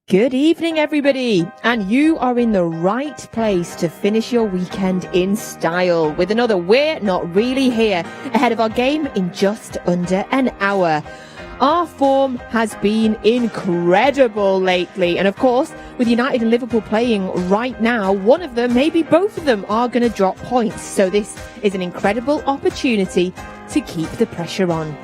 Good evening, everybody, and you are in the right place to finish your weekend in style with another We're Not Really Here ahead of our game in just under an hour. Our form has been incredible lately, and of course, with United and Liverpool playing right now, one of them, maybe both of them, are going to drop points. So this is an incredible opportunity to keep the pressure on.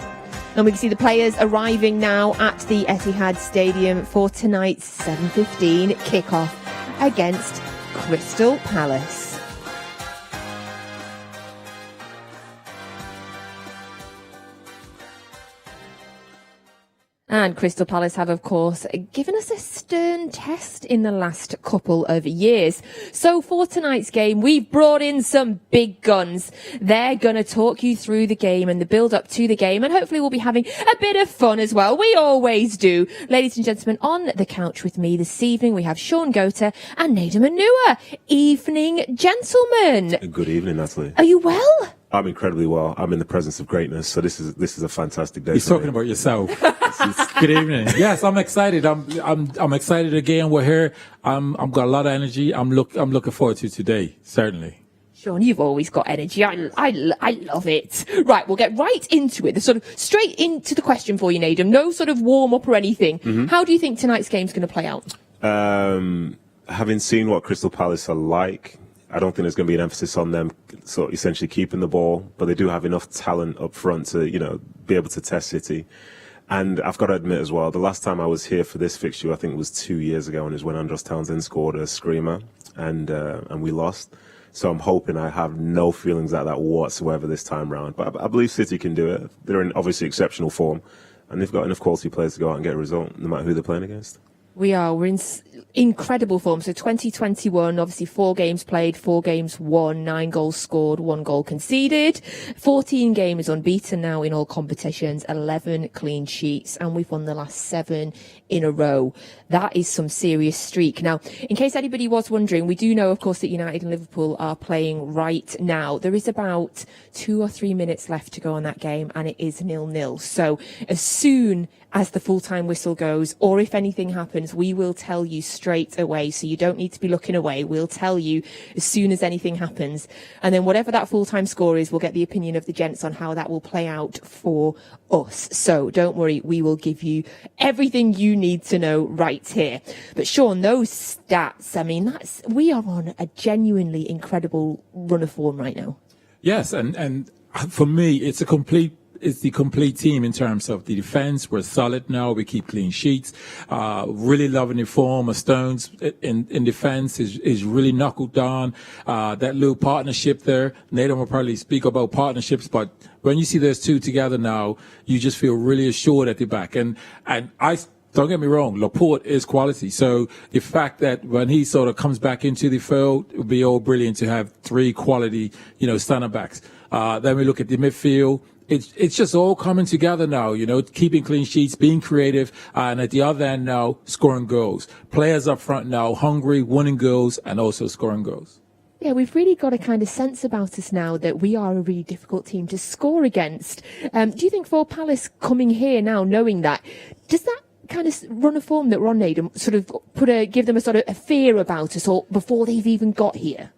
And we can see the players arriving now at the Etihad Stadium for tonight's 7:15 kickoff against Crystal Palace. And Crystal Palace have, of course, given us a stern test in the last couple of years. So for tonight's game, we've brought in some big guns. They're going to talk you through the game and the build-up to the game, and hopefully we'll be having a bit of fun as well. We always do. Ladies and gentlemen, on the couch with me this evening, we have Shaun and Nedum Onuoha. Evening, gentlemen. Good evening, Natalie. Are you well? I'm incredibly well. I'm in the presence of greatness, so this is a fantastic day. He's talking about yourself. Good evening. Yes, I'm excited. I'm excited again. We're here. I'm got a lot of energy. I'm looking forward to today. Certainly. Shaun, you've always got energy. I love it. Right, we'll get right into it. Sort of straight into the question for you, Nedum. No sort of warm up or anything. Mm-hmm. How do you think tonight's game's going to play out? Having seen what Crystal Palace are like, I don't think there's going to be an emphasis on them sort of essentially keeping the ball, but they do have enough talent up front to, be able to test City. And I've got to admit as well, the last time I was here for this fixture, I think it was 2 years ago, and it was when Andros Townsend scored a screamer, and we lost. So I'm hoping I have no feelings like that whatsoever this time round. But I believe City can do it. They're in obviously exceptional form, and they've got enough quality players to go out and get a result, no matter who they're playing against. We're in incredible form. So 2021, obviously 4 games played, 4 games won, 9 goals scored, 1 goal conceded. 14 games unbeaten now in all competitions, 11 clean sheets, and we've won the last 7 in a row. That is some serious streak. Now, in case anybody was wondering, we do know, of course, that United and Liverpool are playing right now. There is about 2 or 3 minutes left to go on that game, and it is 0-0. So as soon as the full-time whistle goes, or if anything happens, we will tell you straight away. So you don't need to be looking away. We'll tell you as soon as anything happens. And then whatever that full-time score is, we'll get the opinion of the gents on how that will play out for us. So don't worry, we will give you everything you need to know right here. But Shaun, those stats, I mean, we are on a genuinely incredible run of form right now. Yes, and for me, it's the complete team in terms of the defense. We're solid now. We keep clean sheets. Really loving the form of Stones in defense is really knuckled down. That little partnership there. Nedum will probably speak about partnerships, but when you see those two together now, you just feel really assured at the back. And don't get me wrong, Laporte is quality. So the fact that when he sort of comes back into the field, it would be all brilliant to have 3 quality, center backs. Then we look at the midfield. It's just all coming together now, keeping clean sheets, being creative, and at the other end now, scoring goals. Players up front now, hungry, winning goals, and also scoring goals. Yeah, we've really got a kind of sense about us now that we are a really difficult team to score against. Do you think for Palace coming here now, knowing that, does that kind of run of form that we're on, Nedum, sort of give them a sort of a fear about us, or before they've even got here?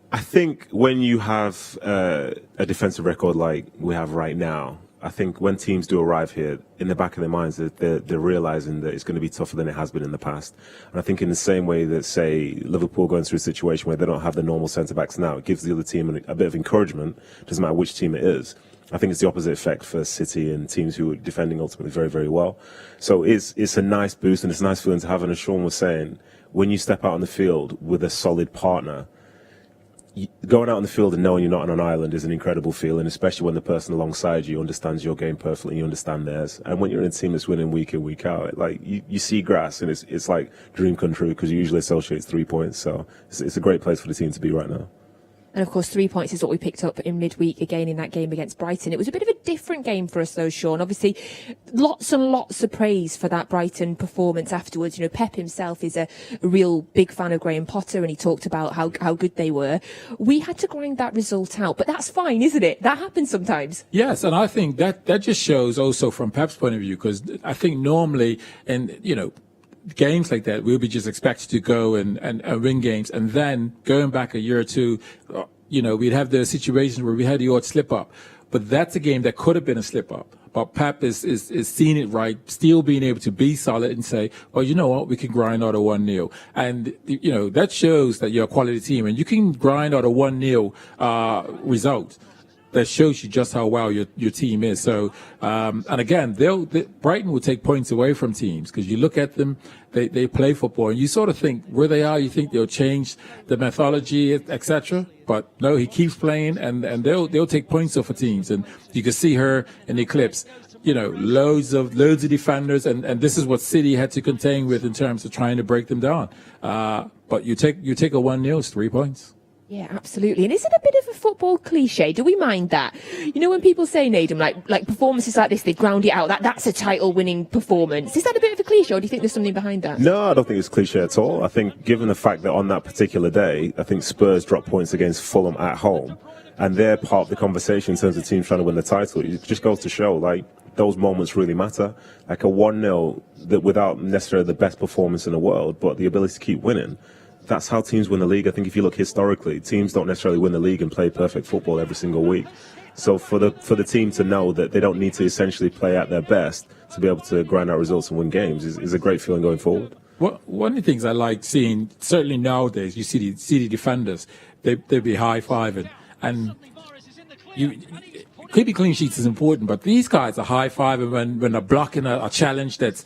I think when you have a defensive record like we have right now, I think when teams do arrive here, in the back of their minds, they're realizing that it's going to be tougher than it has been in the past. And I think in the same way that, say, Liverpool going through a situation where they don't have the normal centre-backs now, it gives the other team a bit of encouragement, doesn't matter which team it is. I think it's the opposite effect for City and teams who are defending ultimately very, very well. So it's a nice boost, and it's a nice feeling to have. And as Shaun was saying, when you step out on the field with a solid partner, going out on the field and knowing you're not on an island is an incredible feeling, especially when the person alongside you understands your game perfectly and you understand theirs. And when you're in a team that's winning week in, week out, like you see grass, and it's like dream come true, because you usually associate 3 points. So it's a great place for the team to be right now. And of course, 3 points is what we picked up in midweek again in that game against Brighton. It was a bit of a different game for us though, Shaun. Obviously, lots and lots of praise for that Brighton performance afterwards. Pep himself is a real big fan of Graham Potter, and he talked about how good they were. We had to grind that result out, but that's fine, isn't it? That happens sometimes. Yes, and I think that just shows also from Pep's point of view, because I think normally, and games like that, we'll be just expected to go and win games. And then going back a year or two, we'd have the situations where we had the odd slip up. But that's a game that could have been a slip up. But Pep is seeing it right, still being able to be solid and say, well, you know what, we can grind out a 1-0. And, that shows that you're a quality team. And you can grind out a 1-0 result. That shows you just how well your team is. So, and again, Brighton will take points away from teams because you look at them, they play football, and you sort of think where they are, you think they'll change the methodology, etc. But no, he keeps playing, and they'll take points off of teams. And you can see her in the clips. Loads of defenders, and this is what City had to contend with in terms of trying to break them down. But you take a 1-0, it's 3 points. Yeah, absolutely. And is it a bit of a football cliche? Do we mind that? When people say, Nedum, like performances like this, they ground it out. That's a title-winning performance. Is that a bit of a cliche, or do you think there's something behind that? No, I don't think it's cliche at all. I think given the fact that on that particular day, I think Spurs dropped points against Fulham at home, and they're part of the conversation in terms of teams trying to win the title. It just goes to show, those moments really matter. Like a 1-0 that without necessarily the best performance in the world, but the ability to keep winning. That's how teams win the league. I think if you look historically, teams don't necessarily win the league and play perfect football every single week. So for the team to know that they don't need to essentially play at their best to be able to grind out results and win games is a great feeling going forward. Well, one of the things I like seeing, certainly nowadays, you see the defenders, they'd be high-fiving. And keeping clean sheets is important, but these guys are high-fiving when they're blocking a challenge that's,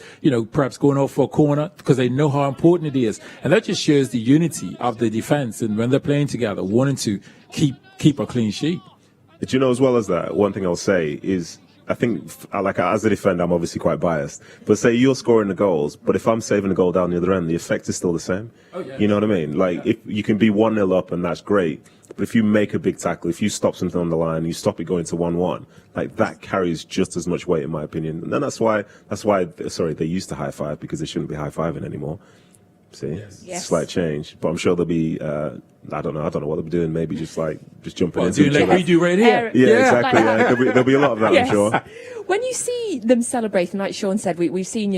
perhaps going off for a corner because they know how important it is. And that just shows the unity of the defense and when they're playing together, wanting to keep a clean sheet. But as well as that, one thing I'll say is I think, as a defender, I'm obviously quite biased. But say you're scoring the goals, but if I'm saving the goal down the other end, the effect is still the same. Oh, yeah. You know what I mean? If you can be 1-0 up and that's great, but if you make a big tackle, if you stop something on the line, you stop it going to 1-1, that carries just as much weight, in my opinion. And then that's why, they used to high five because they shouldn't be high fiving anymore. See, Yes. Slight change, but I'm sure there'll be. I don't know what they'll be doing. Maybe just jumping into doing each like other. we do right here. Yeah, exactly. There'll be a lot of that, Yes. I'm sure. When you see them celebrating, like Shaun said, we've seen,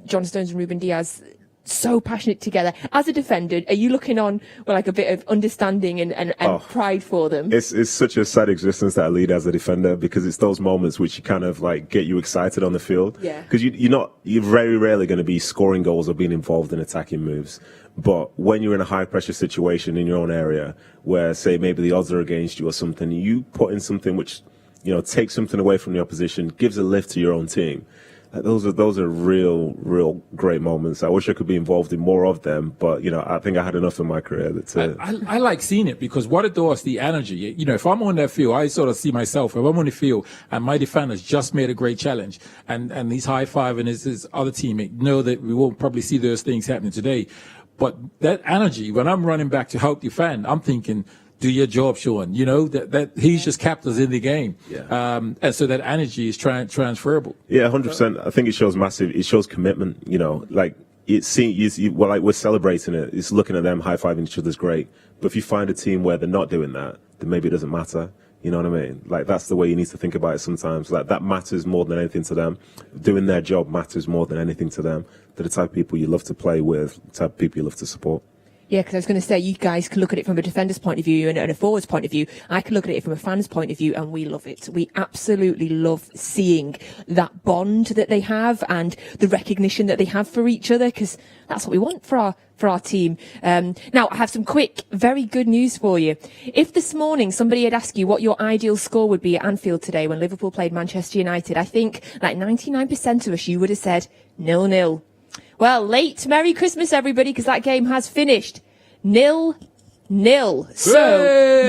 John Stones and Ruben Diaz so passionate together. As a defender, are you looking on with a bit of understanding and pride for them? It's such a sad existence that I lead as a defender because it's those moments which you kind of get you excited on the field. Yeah. Because you're very rarely going to be scoring goals or being involved in attacking moves. But when you're in a high pressure situation in your own area where, say, maybe the odds are against you or something, you put in something which, takes something away from the opposition, gives a lift to your own team. Those are real great moments. I wish I could be involved in more of them, but I think I had enough in my career. I like seeing it because what it does, the energy. If I'm on that field, I sort of see myself. If I'm on the field and my defender's just made a great challenge, and he's high fiving his other teammate, know that we won't probably see those things happening today. But that energy, when I'm running back to help defend, I'm thinking, do your job, Shaun. That he's just kept us in the game. Yeah. And so that energy is transferable. Yeah, 100%. I think it shows it shows commitment, we're celebrating it. It's looking at them high-fiving each other's great. But if you find a team where they're not doing that, then maybe it doesn't matter. You know what I mean? That's the way you need to think about it sometimes. That matters more than anything to them. Doing their job matters more than anything to them. They're the type of people you love to play with, the type of people you love to support. Yeah, because I was going to say, you guys can look at it from a defender's point of view and a forward's point of view. I can look at it from a fan's point of view, and we love it. We absolutely love seeing that bond that they have and the recognition that they have for each other, because that's what we want for our team. Now, I have some quick, very good news for you. If this morning somebody had asked you what your ideal score would be at Anfield today when Liverpool played Manchester United, I think 99% of us, you would have said 0-0. Well, late Merry Christmas, everybody, because that game has finished 0-0. So,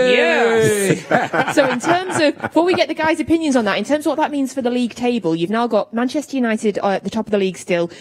yes. So in terms of, before we get the guys' opinions on that, in terms of what that means for the league table, you've now got Manchester United at the top of the league still,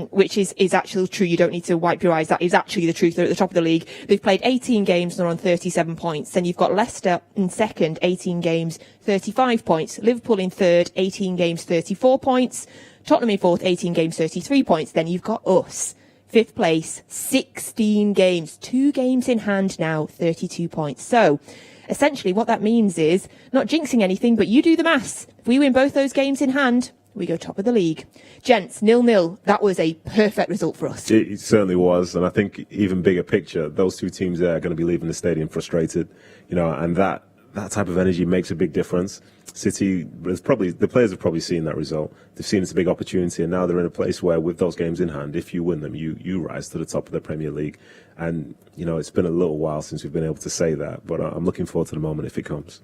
which is actually true. You don't need to wipe your eyes. That is actually the truth. They're at the top of the league. They've played 18 games and they're on 37 points. Then you've got Leicester in second, 18 games, 35 points. Liverpool in third, 18 games, 34 points. Tottenham in fourth, 18 games, 33 points. Then you've got us, fifth place, 16 games, 2 games in hand now, 32 points. So essentially what that means is, not jinxing anything, but you do the maths. If we win both those games in hand, we go top of the league. Gents, 0-0. That was a perfect result for us. It certainly was, and I think even bigger picture, those two teams there are going to be leaving the stadium frustrated, and that type of energy makes a big difference. City, the players have probably seen that result. They've seen it's a big opportunity, and now they're in a place where, with those games in hand, if you win them, you rise to the top of the Premier League. And it's been a little while since we've been able to say that, but I'm looking forward to the moment if it comes.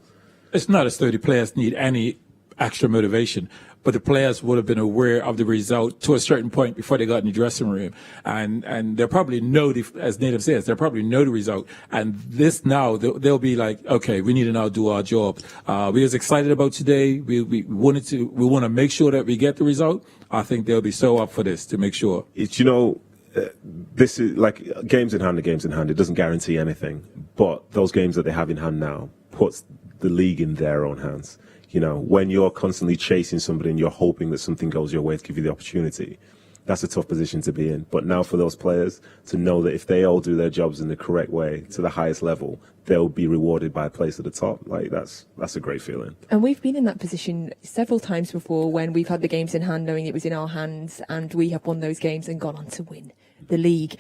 It's not as though the players need any extra motivation, but the players would have been aware of the result to a certain point before they got in the dressing room, and they'll probably know, as Nedum says, they'll probably know the result. And this now, they'll be like, okay, we need to now do our job. We was excited about today. We want to make sure that we get the result. I think they'll be so up for this to make sure. This is like games in hand are games in hand. It doesn't guarantee anything, but those games that they have in hand now puts the league in their own hands. When you're constantly chasing somebody and you're hoping that something goes your way to give you the opportunity, that's a tough position to be in. But now for those players to know that if they all do their jobs in the correct way to the highest level, they'll be rewarded by a place at the top. Like that's a great feeling. And we've been in that position several times before when we've had the games in hand, knowing it was in our hands, and we have won those games and gone on to win the league.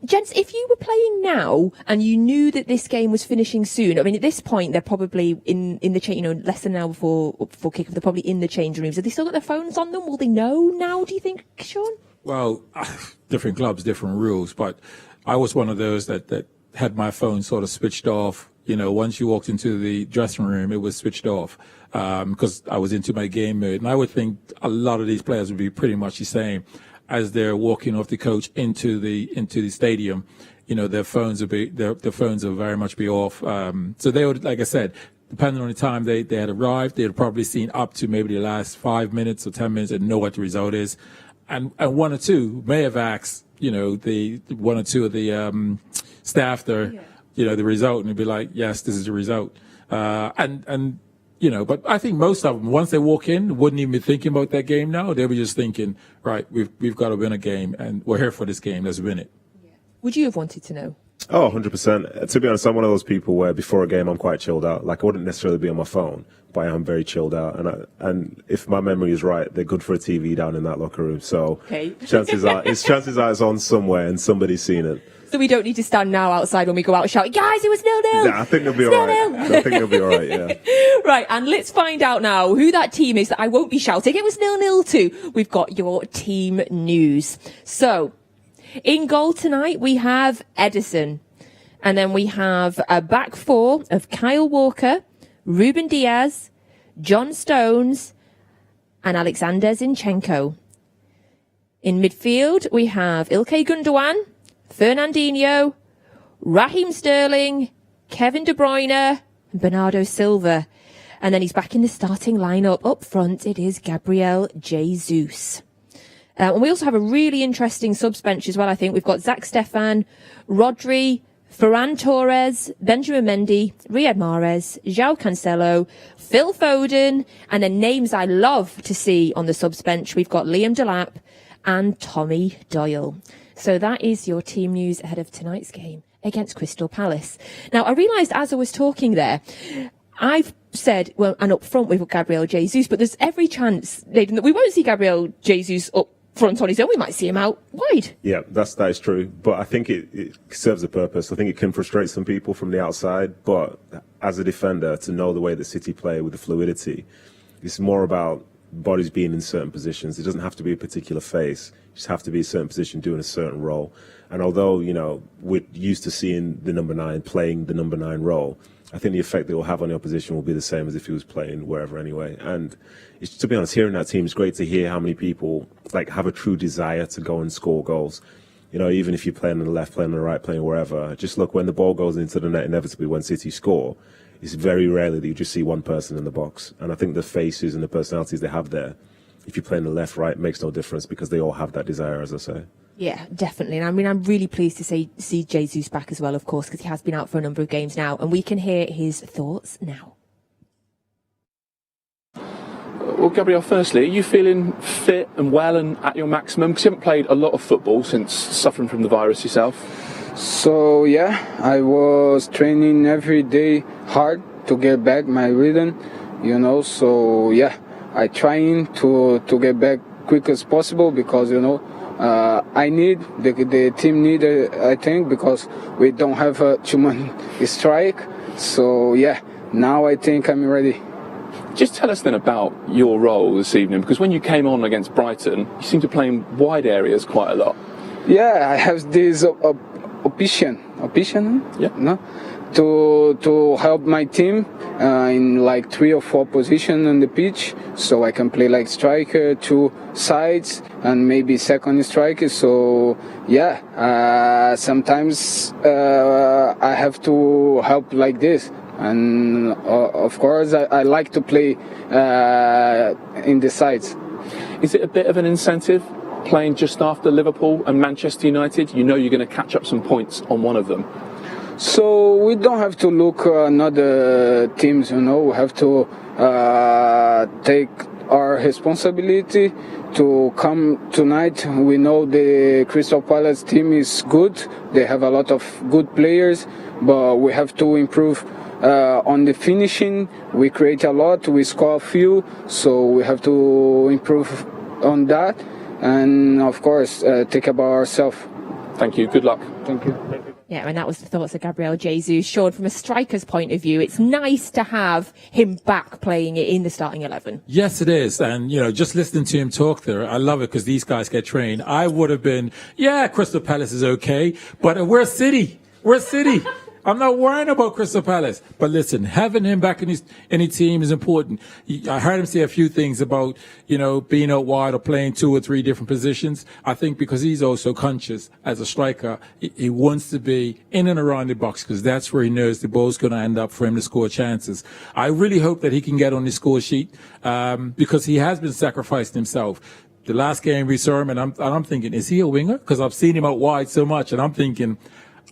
Gents, if you were playing now and you knew that this game was finishing soon, I mean, at this point, they're probably in the change, less than an hour before kickoff, they're probably in the change rooms. Have they still got their phones on them? Will they know now, do you think, Shaun? Well, different clubs, different rules, but I was one of those that had my phone sort of switched off. Once you walked into the dressing room, it was switched off because I was into my game mode. And I would think a lot of these players would be pretty much the same as they're walking off the coach into the stadium. Their phones will very much be off. So they would, like I said, depending on the time they had arrived, they had probably seen up to maybe the last 5 minutes or 10 minutes and know what the result is. And one or two may have asked, the one or two of the staff there, the result, and they'd be like, yes, this is the result. But I think most of them, once they walk in, wouldn't even be thinking about that game now. They'll be just thinking, right, we've got to win a game, and we're here for this game. Let's win it. Would you have wanted to know? Oh, 100%. To be honest, I'm one of those people where before a game, I'm quite chilled out. Like, I wouldn't necessarily be on my phone, but I am very chilled out. And if my memory is right, they're good for a TV down in that locker room. So chances are it's on somewhere and somebody's seen it. So we don't need to stand now outside when we go out shouting, guys, it was 0-0. Yeah, I think they'll be all right. I think they'll be all right, yeah. Right, and let's find out now who that team is that I won't be shouting. It was 0-0 to. We've got your team news. So, in goal tonight, we have Edison. And then we have a back four of Kyle Walker, Ruben Diaz, John Stones, and Alexander Zinchenko. In midfield, we have Ilkay Gundogan, Fernandinho, Raheem Sterling, Kevin De Bruyne, and Bernardo Silva. And then he's back in the starting lineup. Up front, it is Gabriel Jesus. And we also have a really interesting subs bench as well, I think. We've got Zach Stefan, Rodri, Ferran Torres, Benjamin Mendy, Riyad Mahrez, João Cancelo, Phil Foden, and then names I love to see on the subs bench. We've got Liam Delap and Tommy Doyle. So that is your team news ahead of tonight's game against Crystal Palace. Now, I realised as I was talking there, I've said, well, and up front we've got Gabriel Jesus, but there's every chance, Nathan, that we won't see Gabriel Jesus up front on his own. We might see him out wide. Yeah, that is true. But I think it serves a purpose. I think it can frustrate some people from the outside. But as a defender, to know the way that City play with the fluidity, it's more about bodies being in certain positions. It doesn't have to be a particular face. You just have to be a certain position doing a certain role. And although, we're used to seeing the number 9 playing the number 9 role, I think the effect it will have on the opposition will be the same as if he was playing wherever anyway. And it's, to be honest, hearing that team, it's great to hear how many people have a true desire to go and score goals. Even if you're playing on the left, playing on the right, playing wherever, just look, when the ball goes into the net, inevitably when City score, it's very rarely that you just see one person in the box. And I think the faces and the personalities they have there, if you play on the left, right, makes no difference because they all have that desire, as I say. Yeah, definitely. And I mean, I'm really pleased to see Jesus back as well, of course, because he has been out for a number of games now. And we can hear his thoughts now. Well, Gabriel, firstly, are you feeling fit and well and at your maximum? Because you haven't played a lot of football since suffering from the virus yourself. So, yeah, I was training every day hard to get back my rhythm, so, yeah, I trying to get back quick as possible because I need the team need I think because we don't have a human strike. So yeah, now I think I'm ready. Just tell us then about your role this evening, because when you came on against Brighton, you seemed to play in wide areas quite a lot. Yeah, I have this option, Yeah. no, to help my team in like 3 or 4 positions on the pitch, so I can play like striker, 2 sides, and maybe second striker. So yeah, sometimes I have to help like this. And of course, I like to play in the sides. Is it a bit of an incentive playing just after Liverpool and Manchester United? You know you're going to catch up some points on one of them. So we don't have to look another teams. We have to take our responsibility to come tonight. We know the Crystal Palace team is good. They have a lot of good players, but we have to improve. On the finishing, we create a lot, we score a few, so we have to improve on that, and of course, take about ourselves. Thank you. Good luck. Thank you. Yeah, and that was the thoughts of Gabriel Jesus. Shaun, from a striker's point of view, it's nice to have him back playing it in the starting 11. Yes, it is. And, just listening to him talk there, I love it because these guys get trained. I would have been, Crystal Palace is okay, but we're City. We're City. I'm not worrying about Crystal Palace. But listen, having him back in his team is important. I heard him say a few things about, being out wide or playing 2 or 3 different positions. I think because he's also conscious as a striker, he wants to be in and around the box because that's where he knows the ball's going to end up for him to score chances. I really hope that he can get on the score sheet because he has been sacrificing himself. The last game we saw him, and I'm thinking, is he a winger? Because I've seen him out wide so much, and I'm thinking,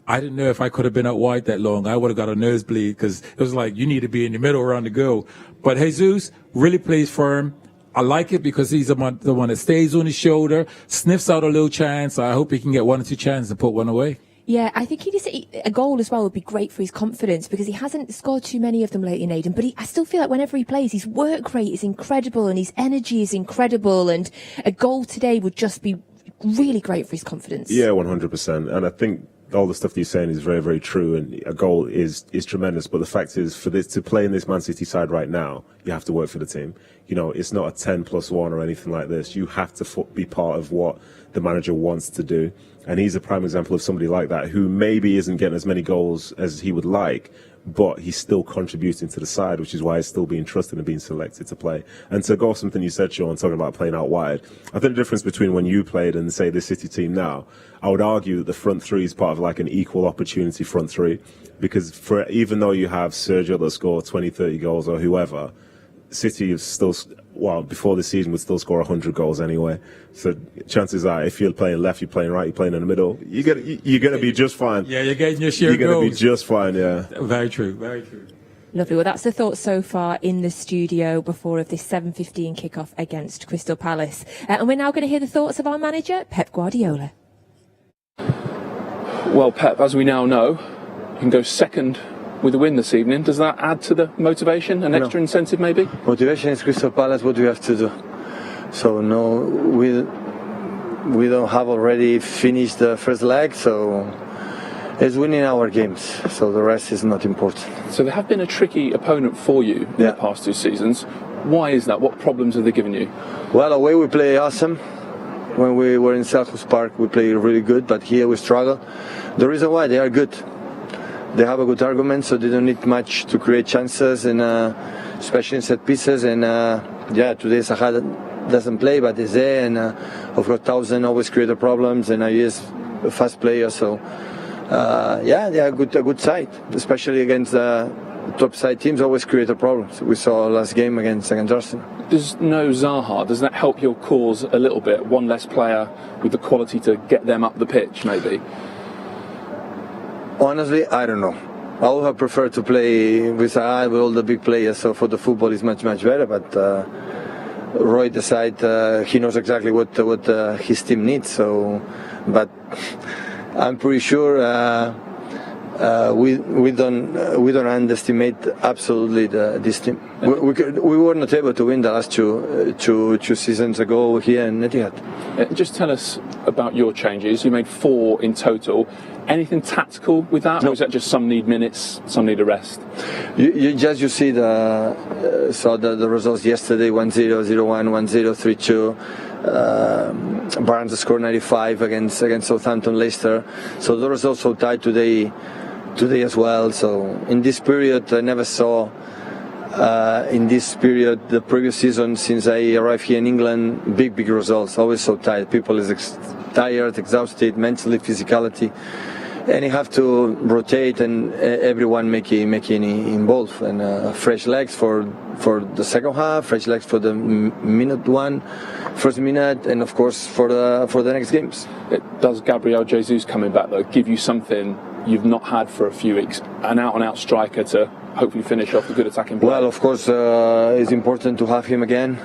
I didn't know if I could have been out wide that long. I would have got a nosebleed because it was like, you need to be in the middle around the goal. But Jesus really plays firm. I like it because he's the one that stays on his shoulder, sniffs out a little chance. I hope he can get 1 or 2 chances and put one away. Yeah, I think a goal as well would be great for his confidence because he hasn't scored too many of them lately, Nedum. But I still feel like whenever he plays, his work rate is incredible and his energy is incredible. And a goal today would just be really great for his confidence. Yeah, 100%. And I think all the stuff that you're saying is very, very true, and a goal is tremendous. But the fact is, for this to play in this Man City side right now, you have to work for the team. It's not a 10+1 or anything like this. You have to be part of what the manager wants to do. And he's a prime example of somebody like that who maybe isn't getting as many goals as he would like, but he's still contributing to the side, which is why he's still being trusted and being selected to play. And to go off something you said, Shaun, talking about playing out wide, I think the difference between when you played and, say, the City team now, I would argue that the front three is part of like an equal opportunity front three, because even though you have Sergio that score 20, 30 goals or whoever, City is still, before this season would still score 100 goals anyway. So chances are, if you're playing left, you're playing right, you're playing in the middle, you're going to be just fine. Yeah, you're getting your share of goals. You're going to be just fine, yeah. Very true, very true. Lovely. Well, that's the thoughts so far in the studio before of this 7:15 kickoff against Crystal Palace. And we're now going to hear the thoughts of our manager, Pep Guardiola. Well, Pep, as we now know, you can go second with a win this evening. Does that add to the motivation, an extra incentive maybe? Motivation is Crystal Palace, what do we have to do? So no, we don't have already finished the first leg, so it's winning our games, so the rest is not important. So they have been a tricky opponent for you in the past 2 seasons. Why is that? What problems have they given you? Well, away we play awesome. When we were in Selhurst Park we played really good, but here we struggle. The reason why, they are good. They have a good argument, so they don't need much to create chances, and especially in set pieces. And today Etihad doesn't play, but he's there, and of course Townsend always create problems, and he is a fast player. So they are a good side, especially against top side teams. Always create a problem. So we saw last game against Arsenal. There's no Zaha. Does that help your cause a little bit? One less player with the quality to get them up the pitch, maybe. Honestly, I don't know. I would have preferred to play with all the big players, so for the football is much better. But Roy decided he knows exactly what his team needs. So, but I'm pretty sure we don't underestimate absolutely this team. We were not able to win the last two seasons ago here in Etihad. Just tell us about your changes. You made 4 in total. Anything tactical with that, or is that just some need minutes, some need a rest? You see the results yesterday: 1-0, 0-1, 1-0, 3-2. Barnes scored 95 against Southampton, Leicester. So the results so tight today as well. So in this period, I never saw the previous season since I arrived here in England, big results. Always so tight. People is tired, exhausted, mentally, physicality. And you have to rotate and everyone making involved, and fresh legs for the second half, fresh legs for the first minute, and of course for the next games. Does Gabriel Jesus coming back though give you something you've not had for a few weeks, an out-and-out striker to hopefully finish off a good attacking play? Well, of course, it's important to have him again,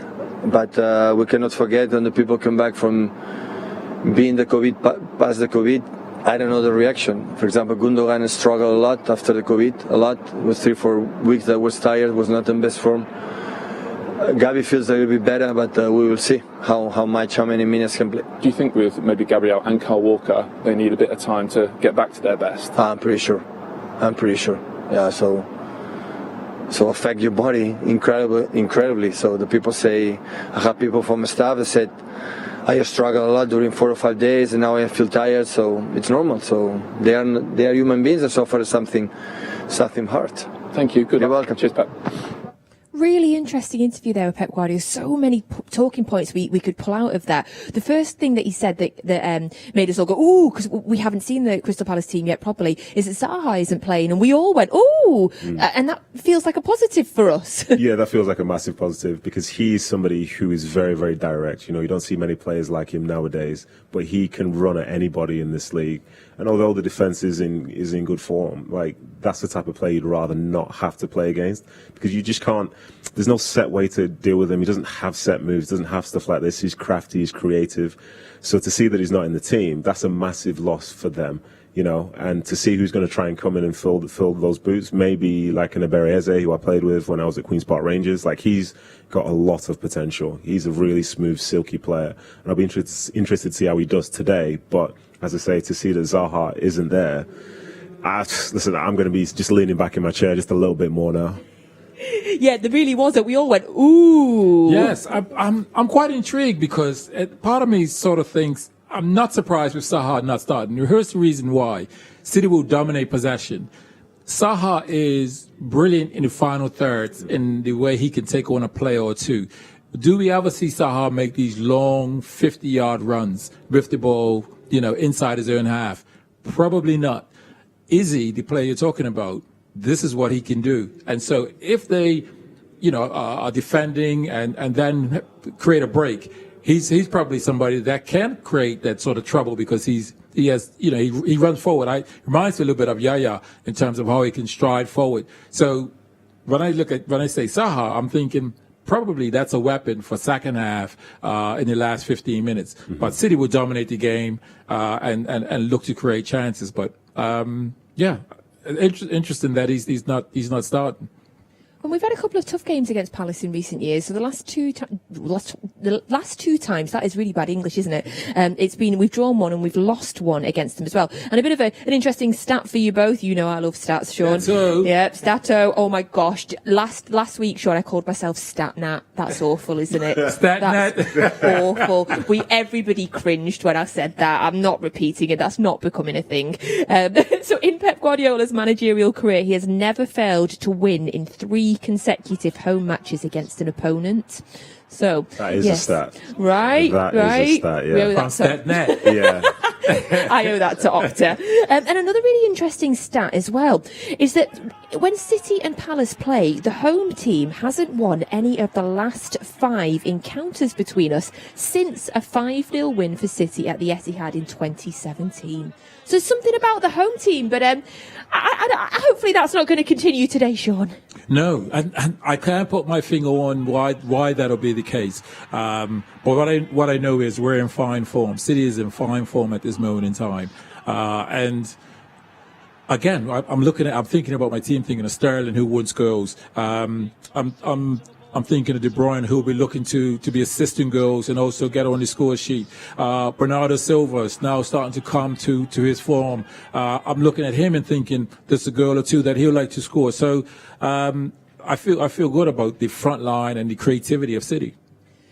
but we cannot forget when the people come back from being the COVID, past the COVID. I don't know the reaction. For example, Gundogan struggled a lot after the COVID, a lot. It was 3-4 weeks that was tired, was not in best form. Gabi feels a little bit better, but we will see how many minutes can play. Do you think with maybe Gabriel and Kyle Walker, they need a bit of time to get back to their best? I'm pretty sure. Yeah, so affect your body incredibly. So the people say, I have people from the staff that said, I struggle a lot during 4 or 5 days, and now I feel tired. So it's normal. So they are human beings that suffer something hard. Thank you. Good luck. You're welcome. Cheers, Pep. Really interesting interview there with Pep Guardiola. So many talking points we could pull out of that. The first thing that he said that made us all go, ooh, because we haven't seen the Crystal Palace team yet properly, is that Zaha isn't playing. And we all went, ooh, and that feels like a positive for us. Yeah, that feels like a massive positive because he's somebody who is very, very direct. You know, you don't see many players like him nowadays, but he can run at anybody in this league. And although the defense is in good form, like that's the type of player you'd rather not have to play against because you just can't. There's no set way to deal with him. He doesn't have set moves, doesn't have stuff like this. He's crafty, he's creative. So to see that he's not in the team, that's a massive loss for them, you know. And to see who's going to try and come in and fill those boots, maybe like an Eberezer, who I played with when I was at Queen's Park Rangers. Like he's got a lot of potential. He's a really smooth, silky player, and I'll be interested to see how he does today. But as I say, to see that Zaha isn't there, listen, I'm going to be just leaning back in my chair just a little bit more now. Yeah, there really was it. We all went, ooh. Yes, I'm quite intrigued because part of me sort of thinks I'm not surprised with Zaha not starting. Here's the reason why. City will dominate possession. Zaha is brilliant in the final thirds in the way he can take on a player or two. Do we ever see Zaha make these long 50-yard runs with the ball, inside his own half? Probably not. Izzy, the player you're talking about, this is what he can do. And so if they, are defending and then create a break, he's probably somebody that can create that sort of trouble because he runs forward. Reminds me a little bit of Yaya in terms of how he can stride forward. So when I say Zaha, I'm thinking probably that's a weapon for second half in the last 15 minutes. Mm-hmm. But City will dominate the game and look to create chances. But interesting that he's not starting. And we've had a couple of tough games against Palace in recent years. So the last two times, that is really bad English, isn't it? We've drawn one and we've lost one against them as well. And a bit of an interesting stat for you both. You know I love stats, Shaun. Stato. Yep, Stato. Oh my gosh. Last week, Shaun, I called myself Statnat. That's awful, isn't it? Statnat. That's awful. Everybody cringed when I said that. I'm not repeating it. That's not becoming a thing. So in Pep Guardiola's managerial career, he has never failed to win in 3 consecutive home matches against an opponent. So that is a stat. Right. That is a stat, yeah. Yeah. I owe that to Opta. And another really interesting stat as well is that when City and Palace play, the home team hasn't won any of the last 5 encounters between us since a 5-0 win for City at the Etihad in 2017. So something about the home team, but hopefully that's not going to continue today, Shaun. No, and I can't put my finger on why that'll be the case. But what I know is we're in fine form. City is in fine form at this moment in time, and Again, I'm thinking about my team, thinking of Sterling, who would goals. I'm thinking of De Bruyne, who will be looking to be assisting goals and also get on the score sheet. Bernardo Silva is now starting to come to his form. I'm looking at him and thinking there's a goal or two that he'll like to score. So I feel good about the front line and the creativity of City.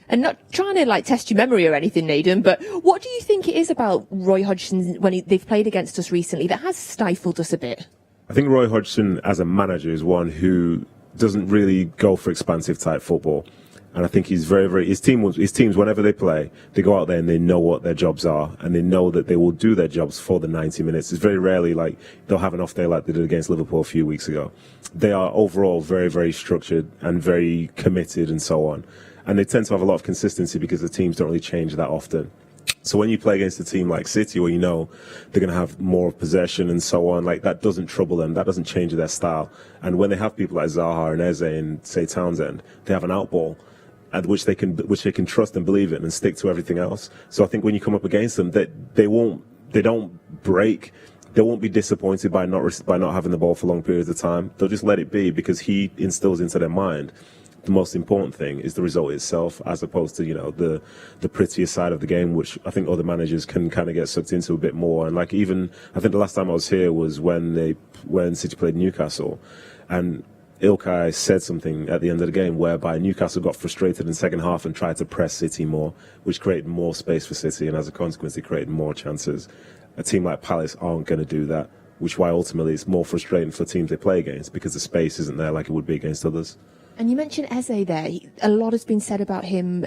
And not trying to test your memory or anything, Nedum, but what do you think it is about Roy Hodgson when they've played against us recently that has stifled us a bit? I think Roy Hodgson as a manager is one who doesn't really go for expansive type football. And I think he's his teams, whenever they play, they go out there and they know what their jobs are and they know that they will do their jobs for the 90 minutes. It's very rarely they'll have an off day like they did against Liverpool a few weeks ago. They are overall very, very structured and very committed and so on. And they tend to have a lot of consistency because the teams don't really change that often. So when you play against a team like City, where you know they're going to have more possession and so on, that doesn't trouble them. That doesn't change their style. And when they have people like Zaha and Eze and, say, Townsend, they have an outball, which they can trust and believe in and stick to everything else. So I think when you come up against them, they don't break. They won't be disappointed by not having the ball for long periods of time. They'll just let it be because he instills into their mind the most important thing is the result itself, as opposed to the prettier side of the game, which I think other managers can kind of get sucked into a bit more. And I think the last time I was here was when City played Newcastle, and Ilkay said something at the end of the game whereby Newcastle got frustrated in the second half and tried to press City more, which created more space for City, and as a consequence, it created more chances. A team like Palace aren't going to do that, which is why ultimately it's more frustrating for teams they play against because the space isn't there like it would be against others. And you mentioned Eze there. A lot has been said about him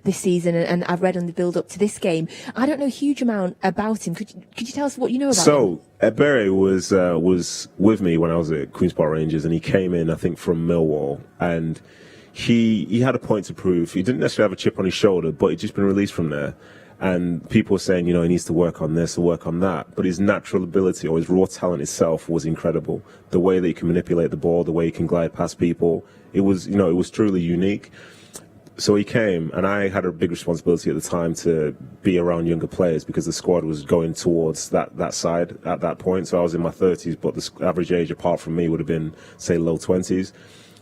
this season, and I've read on the build-up to this game. I don't know a huge amount about him. Could you tell us what you know about him? So, Ebere was with me when I was at Queen's Park Rangers, and he came in, I think, from Millwall, and he had a point to prove. He didn't necessarily have a chip on his shoulder, but he'd just been released from there. And people were saying, he needs to work on this or work on that. But his natural ability or his raw talent itself was incredible. The way that he can manipulate the ball, the way he can glide past people, it was truly unique. So he came, and I had a big responsibility at the time to be around younger players because the squad was going towards that side at that point. So I was in my 30s, but the average age apart from me would have been, say, low 20s.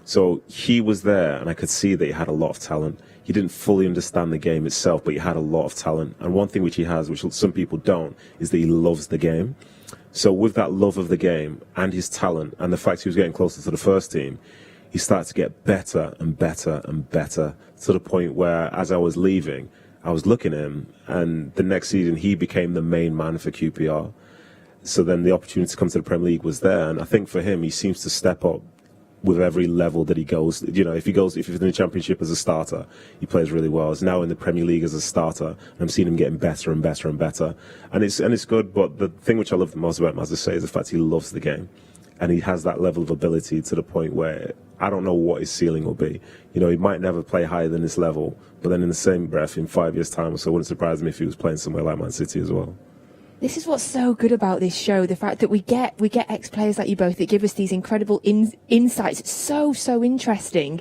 So he was there, and I could see that he had a lot of talent. He didn't fully understand the game itself, but he had a lot of talent. And one thing which he has, which some people don't, is that he loves the game. So with that love of the game and his talent and the fact he was getting closer to the first team, he started to get better and better and better to the point where, as I was leaving, I was looking at him, and the next season he became the main man for QPR. So then the opportunity to come to the Premier League was there. And I think for him, he seems to step up with every level that he goes. If he's in the Championship as a starter, he plays really well. He's now in the Premier League as a starter, and I'm seeing him getting better and better and better. And it's good, but the thing which I love the most about him, as I say, is the fact he loves the game. And he has that level of ability to the point where I don't know what his ceiling will be. He might never play higher than this level, but then in the same breath, in 5 years' time or so, it wouldn't surprise me if he was playing somewhere like Man City as well. This is what's so good about this show, the fact that we get ex-players like you both that give us these incredible insights. It's so interesting.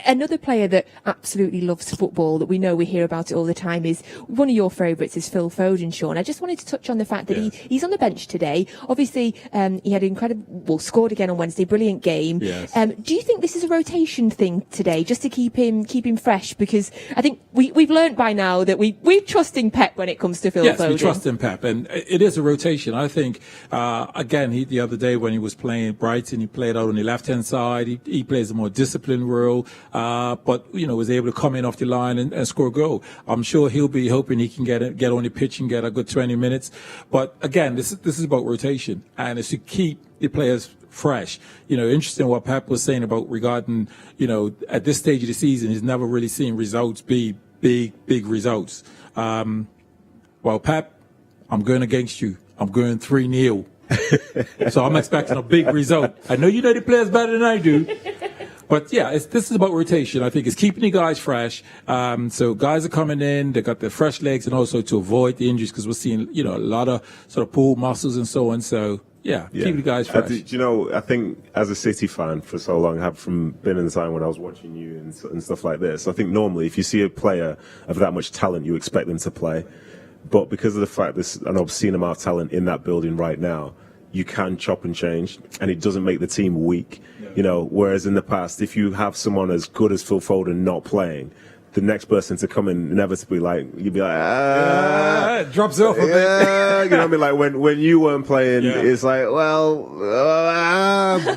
Another player that absolutely loves football, that we know we hear about it all the time, is one of your favourites, is Phil Foden, Shaun. I just wanted to touch on the fact that he's on the bench today. Obviously, he had scored again on Wednesday, brilliant game. Yes. Do you think this is a rotation thing today, just to keep him fresh? Because I think we've learned by now that we're trusting Pep when it comes to Phil Foden. Yes, we trust in Pep. And it is a rotation. I think, again, the other day when he was playing Brighton, he played out on the left-hand side. He plays a more disciplined role, but, was able to come in off the line and score a goal. I'm sure he'll be hoping he can get on the pitch and get a good 20 minutes. But, again, this is about rotation, and it's to keep the players fresh. Interesting what Pep was saying about regarding, at this stage of the season, he's never really seen results be big results. Well, Pep, I'm going against you. I'm going 3-0. So I'm expecting a big result. I know you know the players better than I do. But, this is about rotation. I think it's keeping the guys fresh. So guys are coming in. They got their fresh legs, and also to avoid the injuries, because we're seeing, a lot of sort of pulled muscles and so on. So, keep the guys fresh. I think as a City fan for so long, been in the time when I was watching you and stuff like this, I think normally if you see a player of that much talent, you expect them to play. But because of the fact there's an obscene amount of talent in that building right now, you can chop and change, and it doesn't make the team weak. You know, whereas in the past, if you have someone as good as Phil Foden not playing, the next person to come in inevitably, like, you'd be like, it drops off a bit. you know what I mean? Like when you weren't playing, it's like, well,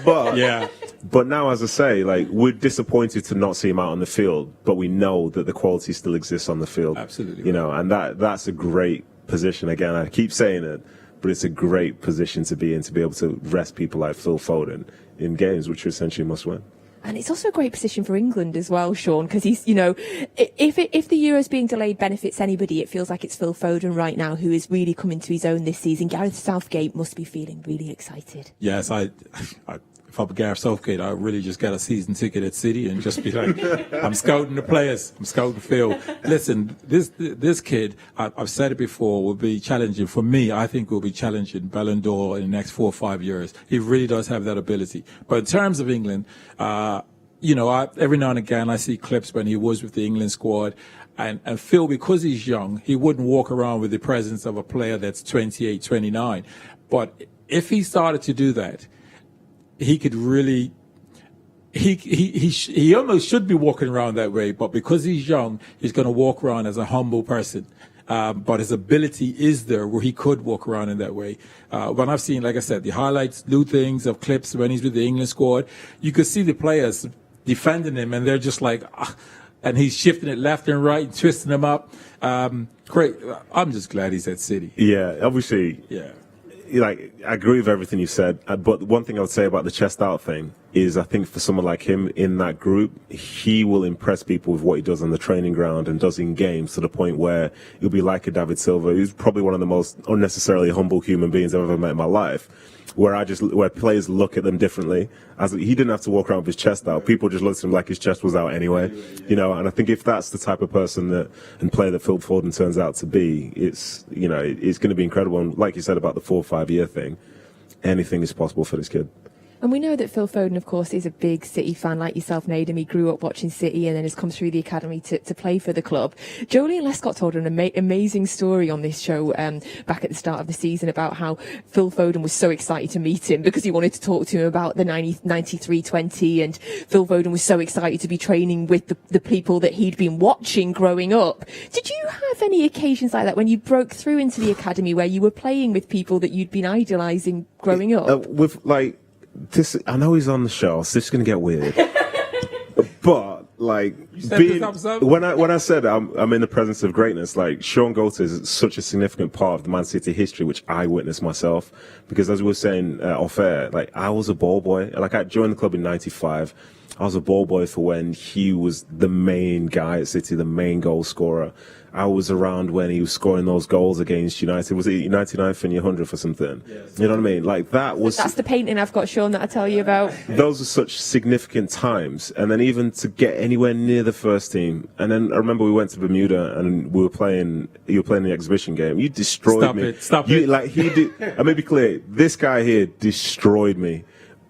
but Yeah. But now, as I say, like, we're disappointed to not see him out on the field, but we know that the quality still exists on the field. Absolutely. You know, and that's a great position. Again, I keep saying it, but it's a great position to be in, to be able to rest people like Phil Foden in games which are essentially must win. And it's also a great position for England as well, Shaun, because he's, you know, if the Euros being delayed benefits anybody, it feels like it's Phil Foden right now who is really coming to his own this season. Gareth Southgate must be feeling really excited. Yes, if I'm Gareth Southgate, I really just get a season ticket at City and just be like, I'm scouting the players, I'm scouting Phil. Listen, this kid, I've said it before, will be challenging. For me, I think will be challenging Ballon d'Or in the next 4 or 5 years. He really does have that ability. But in terms of England, you know, every now and again I see clips when he was with the England squad. And Phil, because he's young, he wouldn't walk around with the presence of a player that's 28, 29. But if he started to do that, he could really, he almost should be walking around that way, but because he's young, he's going to walk around as a humble person. But his ability is there where he could walk around in that way. When I've seen, like I said, the highlights, new things of clips when he's with the England squad, you could see the players defending him, and they're just like, and he's shifting it left and right, and twisting them up. Great. I'm just glad he's at City. Yeah, obviously. Yeah. Like, I agree with everything you said, but one thing I would say about the chest out thing is I think for someone like him in that group, he will impress people with what he does on the training ground and does in games to the point where he'll be like a David Silva, who's probably one of the most unnecessarily humble human beings I've ever met in my life, where players look at them differently. As he didn't have to walk around with his chest out. People just looked at him like his chest was out anyway. You know, and I think if that's the type of person and player that Phil Foden turns out to be, it's, you know, it's going to be incredible. And like you said about the 4 or 5 year thing, anything is possible for this kid. And we know that Phil Foden, of course, is a big City fan like yourself, Nedum. He grew up watching City and then has come through the academy to play for the club. Jolie Lescott told an amazing story on this show back at the start of the season about how Phil Foden was so excited to meet him because he wanted to talk to him about the 93-20, and Phil Foden was so excited to be training with the people that he'd been watching growing up. Did you have any occasions like that when you broke through into the academy where you were playing with people that you'd been idolising growing up? With, like, this, I know he's on the show, so this is going to get weird. But, like, when I said I'm in the presence of greatness, like, Shaun is such a significant part of the Man City history, which I witnessed myself. Because as we were saying off air, like, I was a ball boy. Like, I joined the club in '95. I was a ball boy for when he was the main guy at City, the main goal scorer. I was around when he was scoring those goals against United. Was it 99th and 100th or something? Yes. You know what I mean? Like, that's the painting I've got, Shaun, that I tell you about. Those are such significant times. And then even to get anywhere near the first team. And then I remember we went to Bermuda and you were playing the exhibition game. You destroyed me. Stop it. Like, he did. I may be clear. This guy here destroyed me.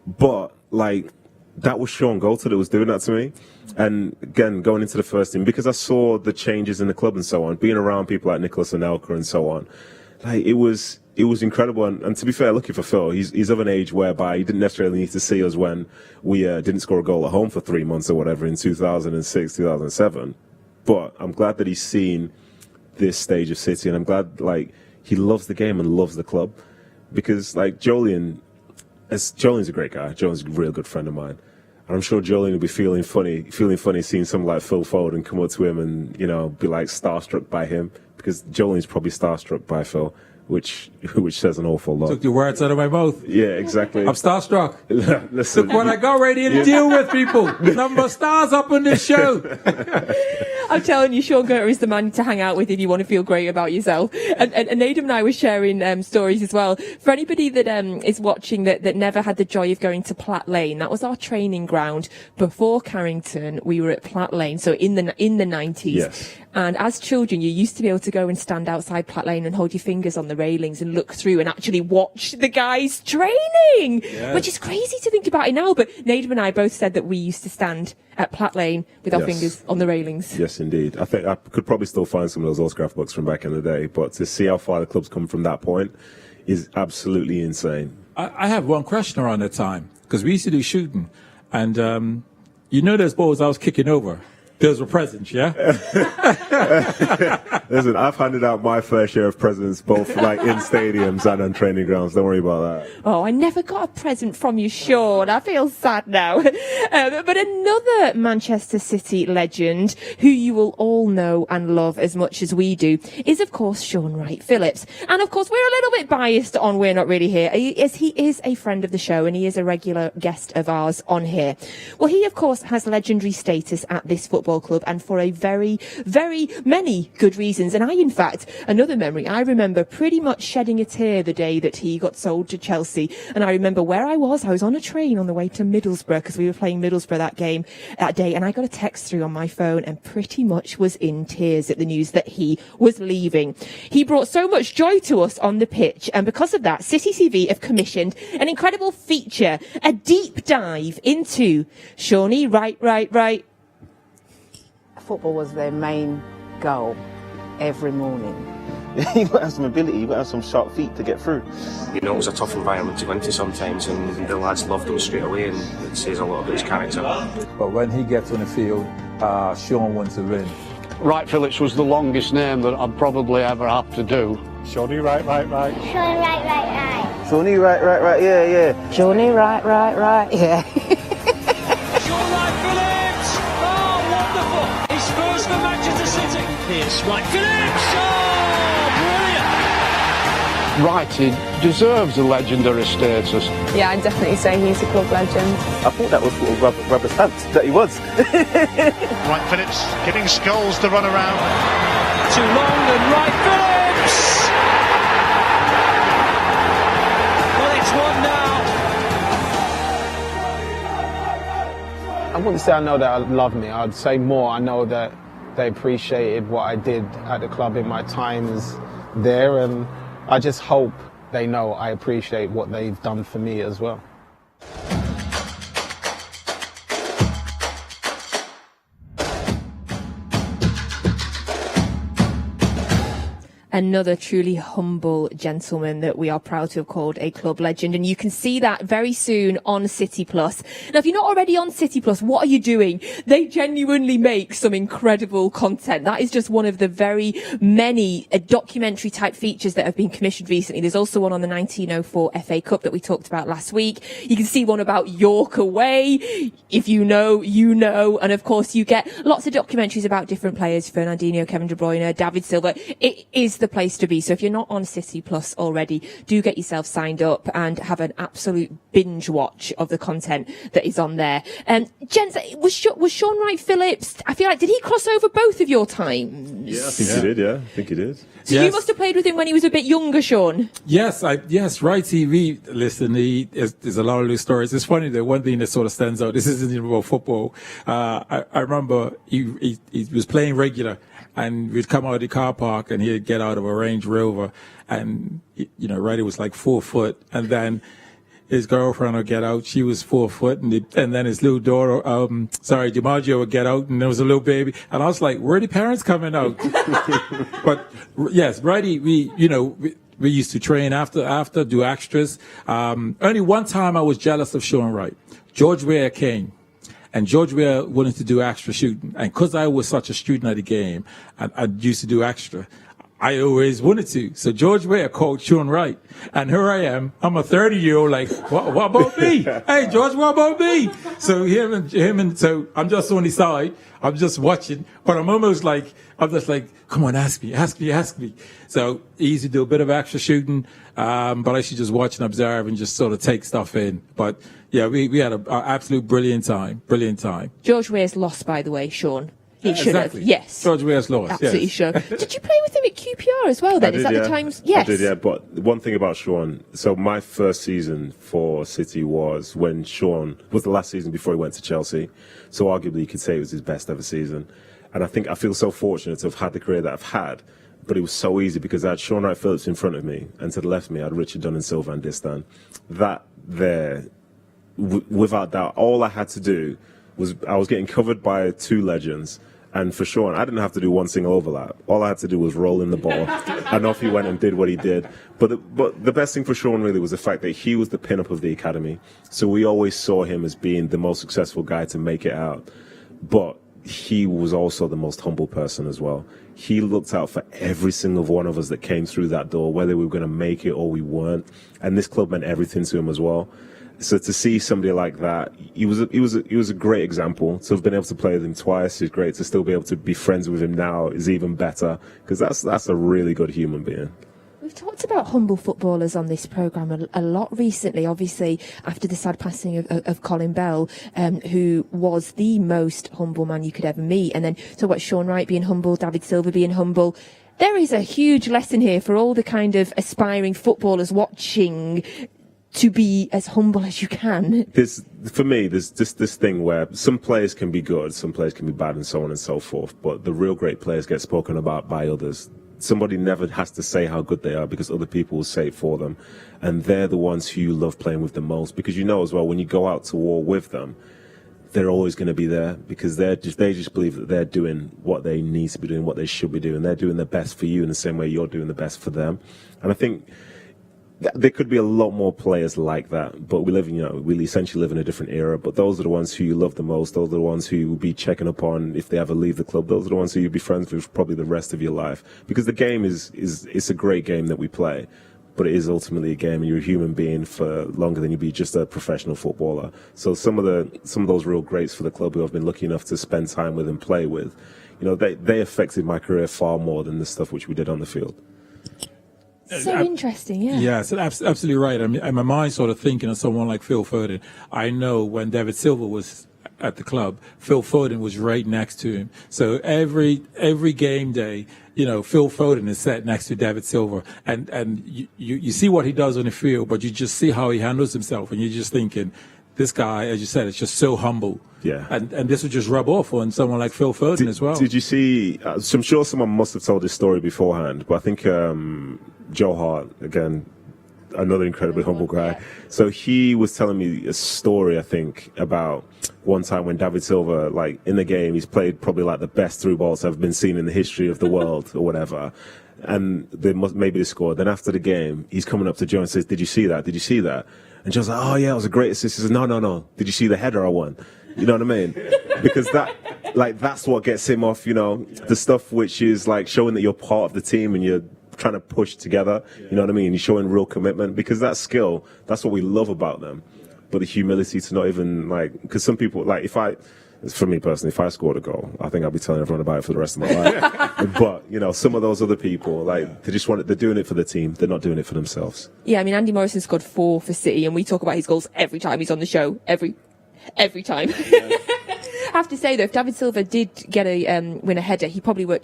But, like, that was Shaun Goulter that was doing that to me. And again, going into the first team, because I saw the changes in the club and so on, being around people like Nicholas Anelka and so on, like, it was incredible. And to be fair, looking for Phil, he's of an age whereby he didn't necessarily need to see us when we didn't score a goal at home for 3 months or whatever in 2006, 2007. But I'm glad that he's seen this stage of City, and I'm glad, like, he loves the game and loves the club. Because, like, Joleon's a great guy. Joleon's a real good friend of mine. And I'm sure Joleon will be feeling funny seeing someone like Phil Foden come up to him and, you know, be like starstruck by him, because Joleon's probably starstruck by Phil, which says an awful lot. Took the words out of my mouth. Yeah, exactly. I'm starstruck. Listen, look what I got ready to deal with, people. Number of stars up on this show. I'm telling you, Shaun Goulter is the man to hang out with if you want to feel great about yourself. And Nedum and I were sharing stories as well. For anybody that is watching that never had the joy of going to Platt Lane, that was our training ground before Carrington. We were at Platt Lane, so in the 90s. Yes. And as children, you used to be able to go and stand outside Platt Lane and hold your fingers on the railings and look through and actually watch the guys training, which is crazy to think about it now. But Nedum and I both said that we used to stand at Platt Lane with our fingers on the railings. Yes, indeed. I think I could probably still find some of those autograph books from back in the day, but to see how far the club's come from that point is absolutely insane. I have one question around that time, because we used to do shooting, and those balls I was kicking over, those were presents, yeah? Listen, I've handed out my fair share of presents, both like in stadiums and on training grounds. Don't worry about that. Oh, I never got a present from you, Shaun. I feel sad now. But another Manchester City legend, who you will all know and love as much as we do, is, of course, Shaun Wright-Phillips. And, of course, we're a little bit biased on We're Not Really Here, as he is a friend of the show and he is a regular guest of ours on here. Well, he, of course, has legendary status at this football club, and for a very, very many good reasons. And in fact, another memory, I remember pretty much shedding a tear the day that he got sold to Chelsea. And I remember where I was on a train on the way to Middlesbrough, because we were playing Middlesbrough that day, and I got a text through on my phone and pretty much was in tears at the news that he was leaving. He brought so much joy to us on the pitch, and because of that, City TV have commissioned an incredible feature, a deep dive into Shawnee Right. Football was their main goal every morning. You've got to have some ability, you've got to have some sharp feet to get through. It was a tough environment to go into sometimes, and the lads loved him straight away, and it says a lot about his character. But when he gets on the field, Shaun wants to win. Wright-Phillips was the longest name that I'd probably ever have to do. Shawnee Right. Shaun Right. Shawnee Right, yeah. Shawnee Right, yeah. Shaun Wright-Phillips! Oh, wonderful! His first for Manchester City. Here's Wright-Phillips! Oh, brilliant! Wrighty deserves a legendary status. Yeah, I'd definitely say he's a club legend. I thought that was sort of rubber stamped, that he was. Wright-Phillips getting Scholes to run around. Too long, and Wright-Phillips! Well, it's one now. I wouldn't say I know that I love me. I'd say more. I know that they appreciated what I did at the club in my times there, and I just hope they know I appreciate what they've done for me as well. Another truly humble gentleman that we are proud to have called a club legend, and you can see that very soon on City Plus. Now, if you're not already on City Plus, what are you doing? They genuinely make some incredible content. That is just one of the very many documentary type features that have been commissioned recently. There's also one on the 1904 FA Cup that we talked about last week. You can see one about York away. If you know, you know. And of course, you get lots of documentaries about different players: Fernandinho, Kevin De Bruyne, David Silva. It is the place to be. So if you're not on City Plus already, do get yourself signed up and have an absolute binge watch of the content that is on there. Gents, was Shaun Wright-Phillips, I feel like, did he cross over both of your times? Yeah, I think he did, yeah. I think he did. So you must have played with him when he was a bit younger, Shaun. Yes, Right TV. Listen, there's a lot of those stories. It's funny that one thing that sort of stands out. This isn't even about football. I remember he was playing regular, and we'd come out of the car park, and he'd get out of a Range Rover, and Righty was like 4 foot, and then his girlfriend would get out. She was 4 foot, and then his little daughter, DiMaggio would get out, and there was a little baby, and I was like, where are the parents coming out? But yes, Righty, we used to train after, do extras. Only one time I was jealous of Shaun Wright. George Weah came, and George Weah wanted to do extra shooting, and because I was such a student of the game, I used to do extra. I always wanted to. So George Weah called Shaun Wright, and here I am. I'm a 30-year-old, like, what about me? Hey, George, what about me? So so I'm just on the side. I'm just watching, but I'm just like, come on, ask me. So he used to do a bit of extra shooting, but I should just watch and observe and just sort of take stuff in. But yeah, we had an absolute brilliant time. George Weah's lost, by the way, Shaun. He should exactly. have, yes. George Weah's lost, absolutely yes. Sure. Did you play with him at QPR as well then? Is that the times? Yes. I did, yeah. But one thing about Shaun, so my first season for City was when Shaun was the last season before he went to Chelsea. So arguably you could say it was his best ever season. And I feel so fortunate to have had the career that I've had. But it was so easy because I had Shaun Wright-Phillips in front of me, and to the left of me I had Richard Dunn and Silva and Distan. That there, without doubt, all I had to do was I was getting covered by two legends. And for Shaun, I didn't have to do one single overlap. All I had to do was roll in the ball, and off he went and did what he did. But the best thing for Shaun really was the fact that he was the pin-up of the academy. So we always saw him as being the most successful guy to make it out. But he was also the most humble person as well. He looked out for every single one of us that came through that door, whether we were going to make it or we weren't. And this club meant everything to him as well. So to see somebody like that, he was a great example. To have been able to play with him twice is great. To still be able to be friends with him now is even better, because that's a really good human being. We've talked about humble footballers on this programme a lot recently, obviously, after the sad passing of Colin Bell, who was the most humble man you could ever meet. And then talk about Shaun Wright being humble, David Silva being humble. There is a huge lesson here for all the kind of aspiring footballers watching, to be as humble as you can. For me, there's just this thing where some players can be good, some players can be bad, and so on and so forth. But the real great players get spoken about by others. Somebody never has to say how good they are, because other people will say it for them. And they're the ones who you love playing with the most, because you know as well, when you go out to war with them, they're always going to be there, because they just believe that they're doing what they need to be doing, what they should be doing. They're doing the best for you in the same way you're doing the best for them. And I think there could be a lot more players like that, but we essentially live in a different era. But those are the ones who you love the most. Those are the ones who you'll be checking up on if they ever leave the club. Those are the ones who you'll be friends with probably the rest of your life. Because the game it's a great game that we play, but it is ultimately a game, and you're a human being for longer than you'd be just a professional footballer. So some of those real greats for the club who I've been lucky enough to spend time with and play with, they affected my career far more than the stuff which we did on the field. So interesting, yeah. Yeah, so absolutely right. I mean, my mind sort of thinking of someone like Phil Foden. I know when David Silva was at the club, Phil Foden was right next to him. So every game day, Phil Foden is sat next to David Silva, and you see what he does on the field, but you just see how he handles himself, and you're just thinking, this guy, as you said, is just so humble. Yeah. And this would just rub off on someone like Phil Foden as well. Did you see, so I'm sure someone must have told this story beforehand, but I think Joe Hart, again, another incredibly humble guy. So he was telling me a story, I think, about one time when David Silva, in the game, he's played probably the best through balls I've been seen in the history of the world or whatever. And maybe they scored. Then after the game, he's coming up to Joe and says, "Did you see that? Did you see that?" And Joe's like, "Oh yeah, it was a great assist." He says, No. Did you see the header I won? You know what I mean? Because that's what gets him off, the stuff which is showing that you're part of the team and you're trying to push together. You know what I mean? You're showing real commitment, because that skill, that's what we love about them. But the humility to not even because some people, for me personally, if I scored a goal, I think I'll be telling everyone about it for the rest of my life. But, some of those other people, they're doing it for the team. They're not doing it for themselves. Yeah, I mean, Andy Morrison scored 4 for City, and we talk about his goals every time he's on the show. Every time. I have to say, though, if David Silva did get win a header, he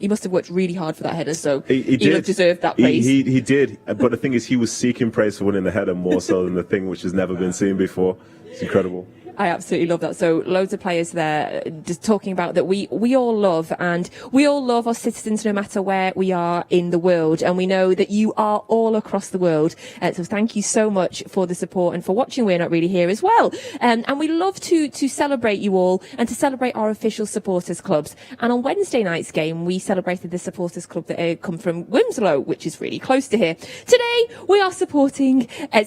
must have worked really hard for that header, so he would have deserved that praise. He did, but the thing is, he was seeking praise for winning the header more so than the thing which has never been seen before. It's incredible. I absolutely love that. So loads of players there just talking about that we all love, and we all love our citizens no matter where we are in the world, and we know that you are all across the world. So thank you so much for the support and for watching We're Not Really Here as well. And we love to celebrate you all and to celebrate our official supporters clubs. And on Wednesday night's game, we celebrated the supporters club that come from Wimslow, which is really close to here. Today, we are supporting and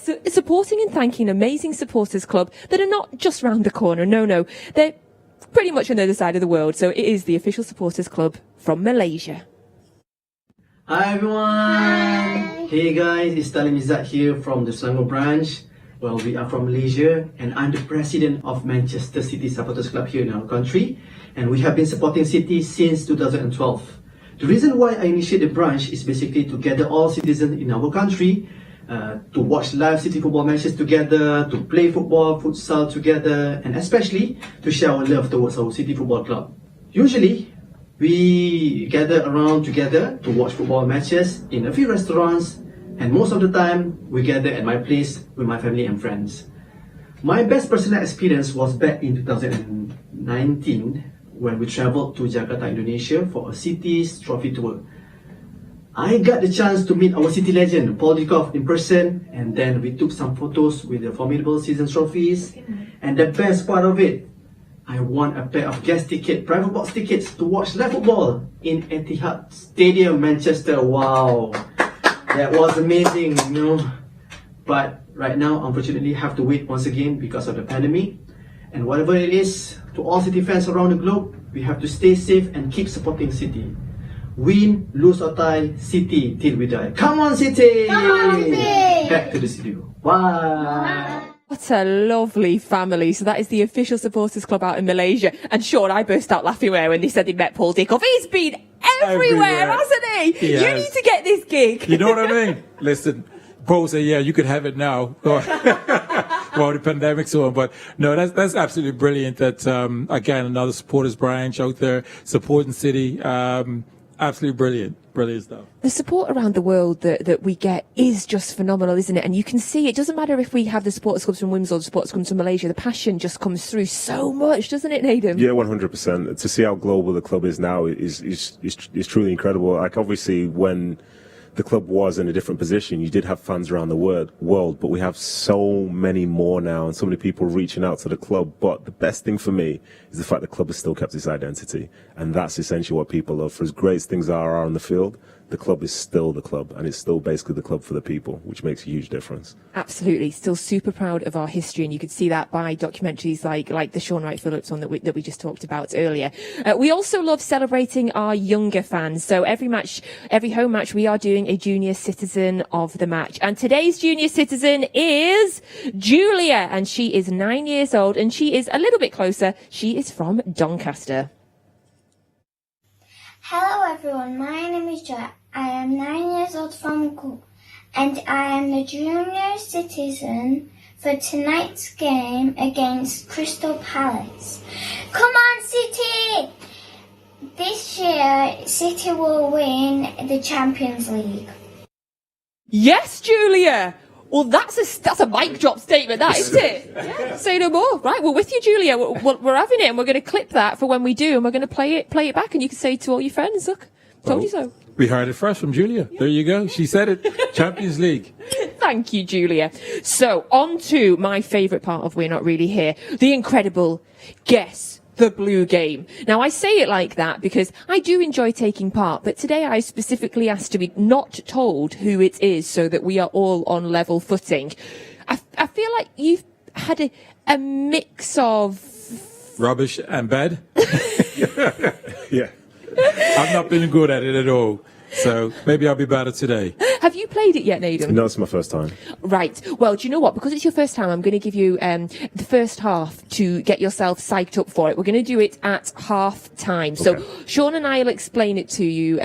thanking an amazing supporters club that are not just round the corner. No, they're pretty much on the other side of the world. So it is the official supporters club from Malaysia. Hi everyone! Hi. Hey guys, it's Talim Izzat here from the Selangor branch. Well, we are from Malaysia, and I'm the president of Manchester City Supporters Club here in our country, and we have been supporting City since 2012. The reason why I initiated the branch is basically to gather all citizens in our country to watch live City football matches together, to play football, futsal together, and especially to share our love towards our City Football Club. Usually, we gather around together to watch football matches in a few restaurants, and most of the time, we gather at my place with my family and friends. My best personal experience was back in 2019 when we traveled to Jakarta, Indonesia for a City's trophy tour. I got the chance to meet our City legend, Paul Dikoff, in person, and then we took some photos with the formidable season trophies. And the best part of it, I won a pair of guest ticket, private box tickets to watch live football in Etihad Stadium, Manchester. Wow, that was amazing, you know. But right now, unfortunately, have to wait once again because of the pandemic. And whatever it is, to all City fans around the globe, we have to stay safe and keep supporting City. Win, lose or tie, City till we die. Come on, City! Come on, City! Back to the studio. Bye! What a lovely family. So that is the official supporters club out in Malaysia. And Shaun, I burst out laughing when they said they met Paul Dickoff. He's been everywhere, hasn't he? Yes. You need to get this gig. You know what I mean? Listen, Paul said, yeah, you could have it now. Well, the pandemic's on, but no, that's absolutely brilliant. That again, another supporters branch out there supporting City. Absolutely brilliant stuff. The support around the world that we get is just phenomenal, isn't it? And you can see it doesn't matter if we have the supporters clubs from Wimbledon or the supporters clubs from Malaysia. The passion just comes through so much, doesn't it, Nedum? Yeah, 100%. To see how global the club is now is truly incredible. Like, obviously, when the club was in a different position, you did have fans around the world, but we have so many more now and so many people reaching out to the club. But the best thing for me is the fact the club has still kept its identity, and that's essentially what people love. For as great as things are on the field, the club is still the club, and it's still basically the club for the people, which makes a huge difference. Absolutely. Still super proud of our history, and you could see that by documentaries like the Shaun Wright-Phillips one that we just talked about earlier. We also love celebrating our younger fans. So every home match, we are doing a junior citizen of the match. And today's junior citizen is Julia, and she is 9 years old, and she is a little bit closer. She is from Doncaster. Hello everyone, my name is Joy. I am 9 years old from Cook, and I am the junior citizen for tonight's game against Crystal Palace. Come on, City! This year, City will win the Champions League. Yes, Julia! Well, that's a mic drop statement, that, isn't it? Yeah, say no more. Right, we're with you, Julia. We're having it, and we're going to clip that for when we do, and we're going to play it back, and you can say to all your friends, look, told you so. We heard it first from Julia. There you go. She said it. Champions League. Thank you, Julia. So, on to my favourite part of We're Not Really Here, the incredible Guess the Blue game. Now, I say it like that because I do enjoy taking part, but today I specifically asked to be not told who it is so that we are all on level footing. I feel like you've had a mix of... Rubbish and bad? Yeah. I've not been good at it at all. So maybe I'll be better today. Have you played it yet, Nedum? No, it's my first time. Right. Well, do you know what? Because it's your first time, I'm going to give you the first half to get yourself psyched up for it. We're going to do it at half time. Okay. So Shaun and I will explain it to you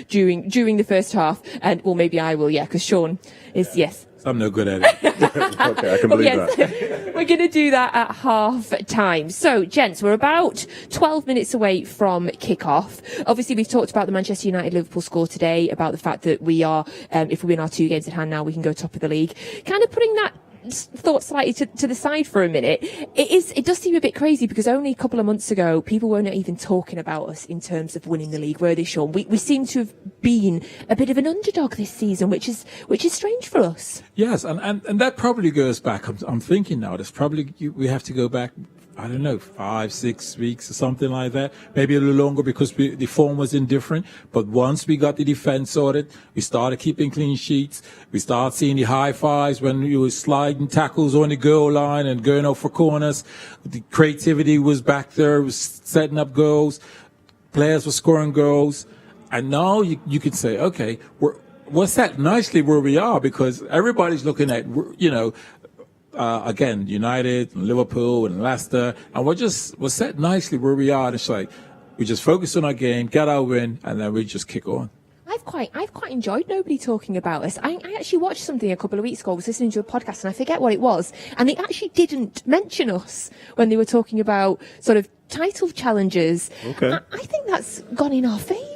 during the first half. And, well, maybe I will, yeah, because Shaun is, yes. I'm no good at it. Okay, I can believe that. We're going to do that at half time. So, gents, we're about 12 minutes away from kick-off. Obviously, we've talked about the Manchester United-Liverpool score today, about the fact that we are, if we win our 2 games at hand now, we can go top of the league. Kind of putting that thought slightly to the side for a minute. It does seem a bit crazy because only a couple of months ago people weren't even talking about us in terms of winning the league, were they, Shaun? We seem to have been a bit of an underdog this season, which is strange for us. Yes, and that probably goes back. I'm thinking now. That's probably we have to go back. I don't know, 5-6 weeks or something like that. Maybe a little longer because the form was indifferent. But once we got the defense sorted, we started keeping clean sheets. We started seeing the high fives when you were sliding tackles on the goal line and going out for corners. The creativity was back there, was setting up goals. Players were scoring goals. And now you can say, okay, we're set nicely where we are because everybody's looking at, again, United, and Liverpool, and Leicester, and we're set nicely where we are. And it's like we just focus on our game, get our win, and then we just kick on. I've quite enjoyed nobody talking about us. I actually watched something a couple of weeks ago. I was listening to a podcast, and I forget what it was, and they actually didn't mention us when they were talking about sort of title challenges. Okay. I think that's gone in our favour.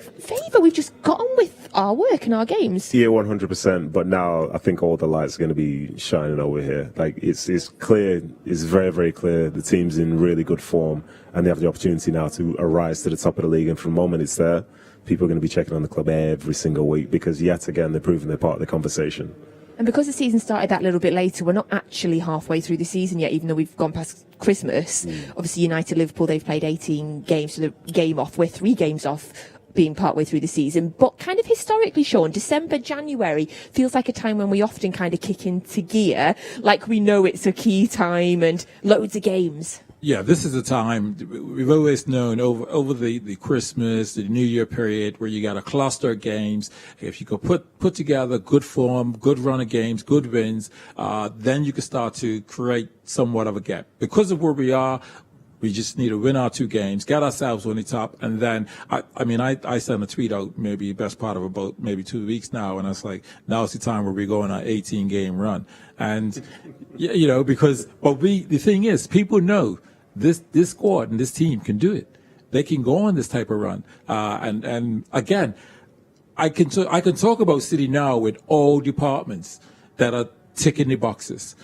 We've just got on with our work and our games. Yeah, 100%. But now I think all the lights are going to be shining over here. Like it's clear, it's very, very clear. The team's in really good form, and they have the opportunity now to arise to the top of the league. And for the moment it's there, people are going to be checking on the club every single week because yet again they're proving they're part of the conversation. And because the season started that little bit later, we're not actually halfway through the season yet, even though we've gone past Christmas. Obviously, United, Liverpool, they've played 18 games, so the game off. We're 3 games off being partway through the season. But kind of historically, Shaun, December, January feels like a time when we often kind of kick into gear, like we know it's a key time and loads of games. Yeah, this is a time we've always known over the Christmas, the New Year period where you got a cluster of games. If you could put together good form, good run of games, good wins, then you can start to create somewhat of a gap. Because of where we are, we just need to win our 2 games, get ourselves on the top, and then, I sent a tweet out maybe best part of about maybe 2 weeks now, and I was like, now's the time where we go on our 18-game run. And, the thing is, people know this squad and this team can do it. They can go on this type of run. And again, I can talk about City now with all departments that are ticking the boxes,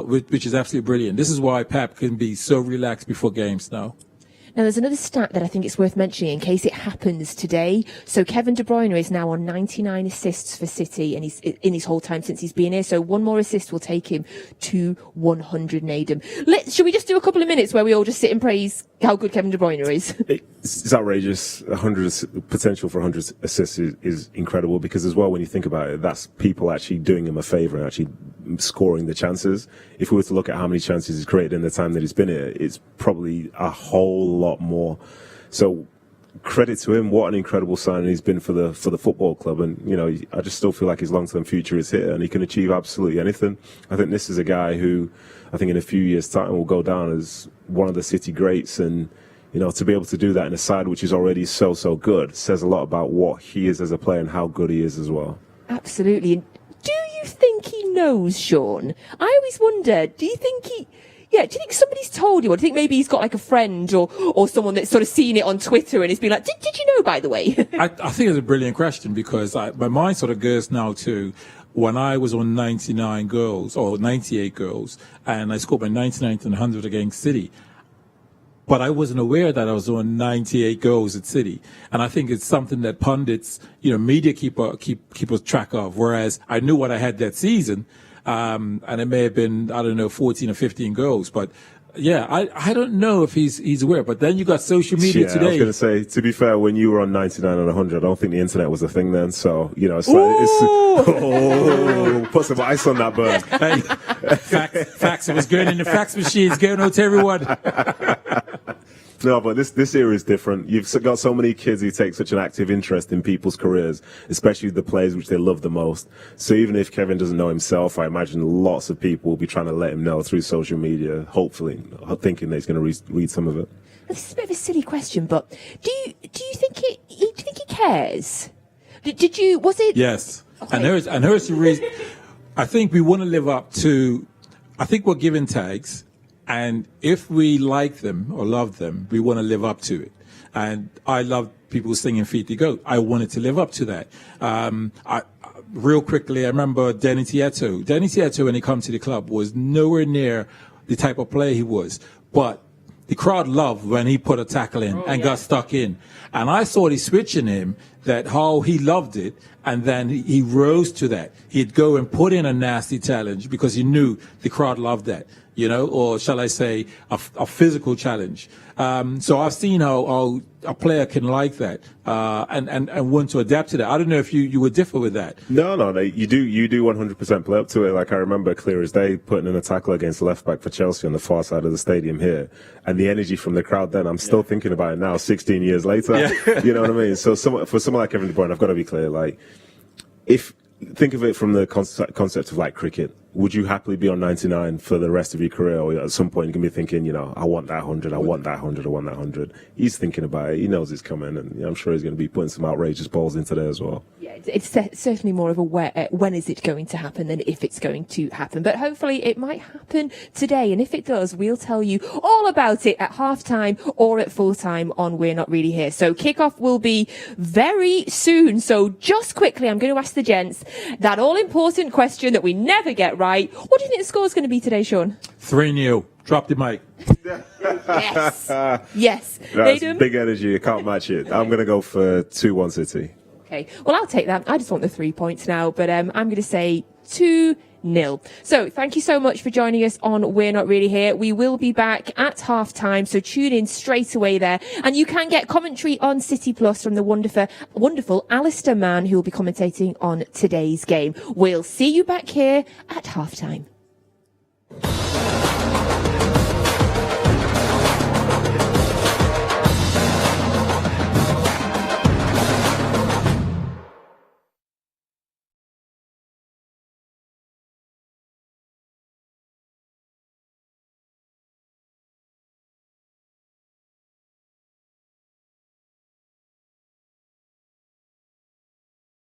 which is absolutely brilliant. This is why Pep can be so relaxed before games now. Now, there's another stat that I think it's worth mentioning in case it happens today. So Kevin De Bruyne is now on 99 assists for City, and he's in his whole time since he's been here. So one more assist will take him to 100, Nedum. Should we just do a couple of minutes where we all just sit and praise how good Kevin De Bruyne is? It's outrageous. 100 potential for 100 assists is incredible, because as well, when you think about it, that's people actually doing him a favour and actually scoring the chances. If we were to look at how many chances he's created in the time that he's been here, it's probably a whole lot more. So credit to him. What an incredible signing he's been for the football club. And, I just still feel like his long-term future is here and he can achieve absolutely anything. I think this is a guy who I think in a few years' time will go down as one of the City greats. And, to be able to do that in a side which is already so good says a lot about what he is as a player and how good he is as well. Absolutely. Do you think he knows, Shaun? I always wonder, do you think somebody's told you, or do you think maybe he's got like a friend or someone that's sort of seen it on Twitter and he's been like, did you know, by the way? I think it's a brilliant question, because my mind sort of goes now to when I was on 99 girls or 98 girls and I scored my 99th and 100 against City. But I wasn't aware that I was on 98 goals at City. And I think it's something that pundits, media keep us track of. Whereas I knew what I had that season. And it may have been, 14 or 15 goals. But yeah, I don't know if he's aware. But then you got social media today. I was going to say, to be fair, when you were on 99 and 100, I don't think the internet was a thing then. So, it's like, put some ice on that bird. Hey, facts. It was going in the fax machines, going out to everyone. No, but this era is different. You've got so many kids who take such an active interest in people's careers, especially the players which they love the most. So even if Kevin doesn't know himself, I imagine lots of people will be trying to let him know through social media, hopefully, thinking that he's going to read some of it. This is a bit of a silly question, but do you think he cares? Did you? Was it? Yes, okay. And here's the reason. I think we want to live up to. I think we're given tags. And if we like them or love them, we want to live up to it. And I love people singing Feed the Goat. I wanted to live up to that. Real quickly, I remember Denny Tieto. Denny Tieto, when he came to the club, was nowhere near the type of player he was. But the crowd loved when he put a tackle in got stuck in. And I saw the switch in him, that how he loved it, and then he rose to that. He'd go and put in a nasty challenge because he knew the crowd loved that. Or shall I say, a physical challenge. So I've seen how a player can like that and want to adapt to that. I don't know if you would differ with that. No, you do 100% play up to it. Like I remember clear as day putting in a tackle against left back for Chelsea on the far side of the stadium here, and the energy from the crowd then. I'm still thinking about it now, 16 years later. Yeah. You know what I mean? So for someone like Kevin De Bruyne, I've got to be clear. Like, think of it from the concept of like cricket. Would you happily be on 99 for the rest of your career? Or at some point you can be thinking, I want that 100, I want that 100, I want that 100. He's thinking about it. He knows it's coming. And I'm sure he's going to be putting some outrageous balls into there as well. Yeah, it's certainly more of a when is it going to happen than if it's going to happen. But hopefully it might happen today. And if it does, we'll tell you all about it at half-time or at full-time on We're Not Really Here. So kickoff will be very soon. So just quickly, I'm going to ask the gents that all-important question that we never get right. What do you think the score is going to be today, Shaun? 3-0. Drop the mic. Yes. That's big energy. I can't match it. I'm going to go for 2-1 City. Okay. Well, I'll take that. I just want the 3 points now, but I'm going to say 2-0. So thank you so much for joining us on We're Not Really Here. We will be back at half-time, so tune in straight away there. And you can get commentary on City Plus from the wonderful Alistair Mann, who will be commentating on today's game. We'll see you back here at half-time.